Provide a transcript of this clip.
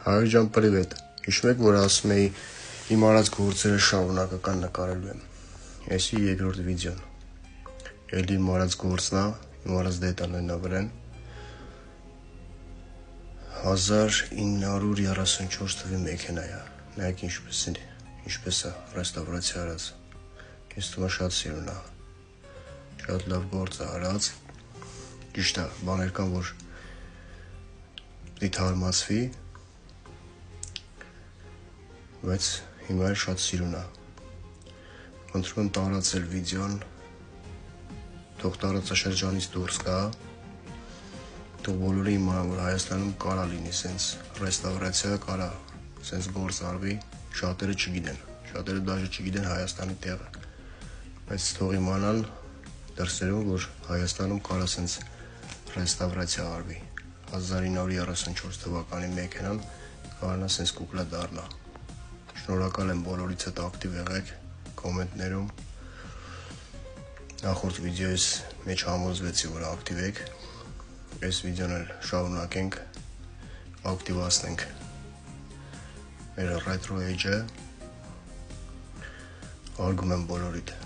Հայր ջան, պրիվետ։ Հիշում եք, որ ասում էի իմ արած գործերը շարունակական նկարելու եմ։ Էսի երկրորդ վիդեոն։ Էլի իմ արած գործն է, իմ արած դետալներն վրան։ 1934 թվականի մեքենա է։ Նայեք ինչպես է ռեստավրացիա արած։ Ես թվում է շատ սիրուն է։ Շատ լավ գործ է արած։ Ճիշտ է, բաներ կան, որ պիտի թարմացվի, բայց հիմա էլ շատ սիրուն է։ Խնդրում եմ տարածել վիդեոն, թող տարածաշրջանից դուրս գա, թող բոլորը իմանան, որ Հայաստանում կարա լինի սենց ռեստավրացիա, կարա սենց գործ արվի, շատերը չգիտեն, շատերը դաժե չգիտեն Հայաստանի տեղը, բայց թող իմանան դրսերում, որ Հայաստանում կարա սենց ռեստավրացիա արվի։ 1934 թվականի մեքենան կարանա սենց կուկլա դառնա։ Շնորհակալ եմ բոլորից հետ ակտիվ եղեք կոմենտներում։ Նախորդ վիդեոյից մեջ համոզվեցի, որ ակտիվ եք։ Այս վիդեոն էլ շարունակենք, ակտիվացնենք մեր ռետրո էջը։ Հարգում եմ բոլորիդ։